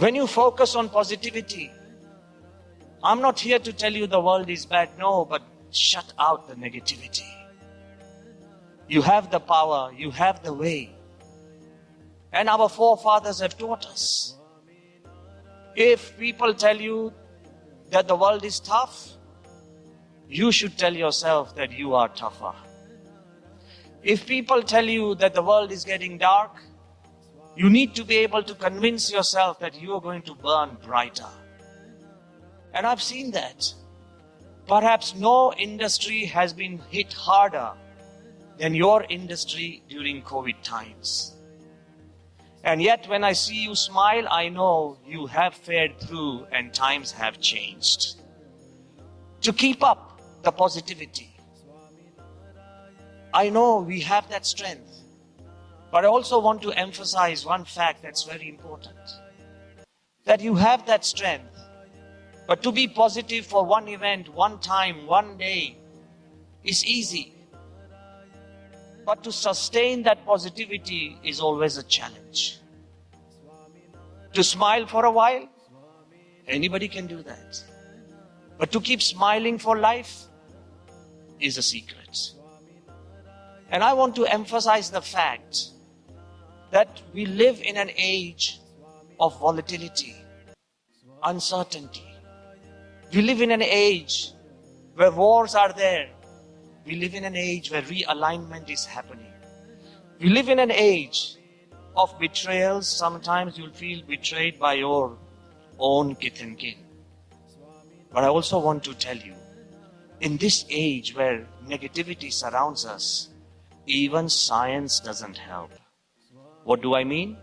When you focus on positivity, I'm not here to tell you the world is bad, no, but shut out the negativity. You have the power, you have the way. And our forefathers have taught us. If people tell you that the world is tough, you should tell yourself that you are tougher. If people tell you that the world is getting dark, you need to be able to convince yourself that you are going to burn brighter. And I've seen that. Perhaps no industry has been hit harder than your industry during COVID times. And yet when I see you smile, I know you have fared through and times have changed. To keep up the positivity, I know we have that strength. But I also want to emphasize one fact that's very important. That you have that strength. But to be positive for one event, one time, one day is easy. But to sustain that positivity is always a challenge. To smile for a while, anybody can do that. But to keep smiling for life is a secret. And I want to emphasize the fact that we live in an age of volatility, uncertainty. We live in an age where wars are there. We live in an age where realignment is happening. We live in an age of betrayals. Sometimes you'll feel betrayed by your own kith and kin. But I also want to tell you, in this age where negativity surrounds us, even science doesn't help. What do I mean?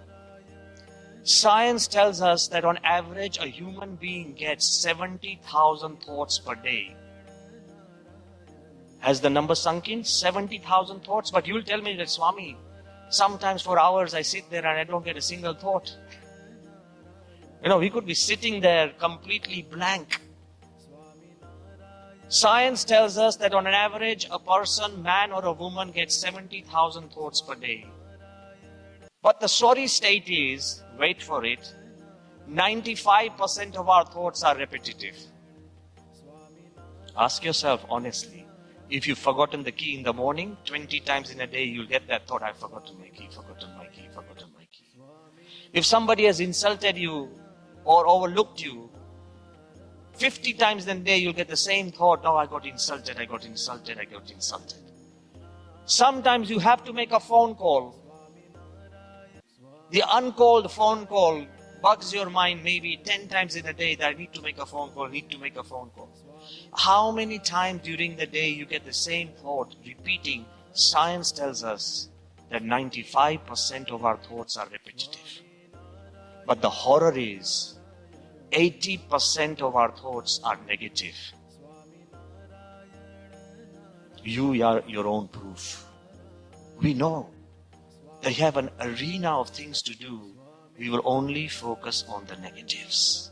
Science tells us that on average a human being gets 70,000 thoughts per day. Has the number sunk in? 70,000 thoughts? But you'll tell me that, Swami, sometimes for hours I sit there and I don't get a single thought. We could be sitting there completely blank. Science tells us that on an average a person, man or a woman, gets 70,000 thoughts per day. But the sorry state is, wait for it, 95% of our thoughts are repetitive. Ask yourself honestly, if you've forgotten the key in the morning, 20 times in a day you'll get that thought, I've forgotten my key, forgotten my key, forgotten my key. If somebody has insulted you or overlooked you, 50 times in a day you'll get the same thought, I got insulted, I got insulted, I got insulted. Sometimes you have to make a phone call. The uncalled phone call bugs your mind maybe 10 times in a day that I need to make a phone call, need to make a phone call. How many times during the day you get the same thought repeating? Science tells us that 95% of our thoughts are repetitive. But the horror is 80% of our thoughts are negative. You are your own proof. We know that you have an arena of things to do. We will only focus on the negatives.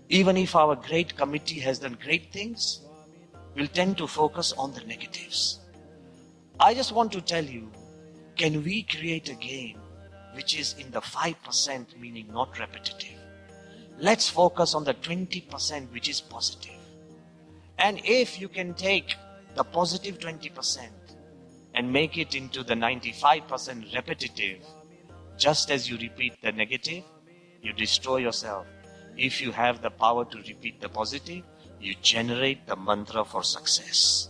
Even if our great committee has done great things, we'll tend to focus on the negatives. I just want to tell you, can we create a game which is in the 5%, meaning not repetitive? Let's focus on the 20% which is positive. And if you can take the positive 20% and make it into the 95% repetitive, just as you repeat the negative, you destroy yourself. If you have the power to repeat the positive, you generate the mantra for success.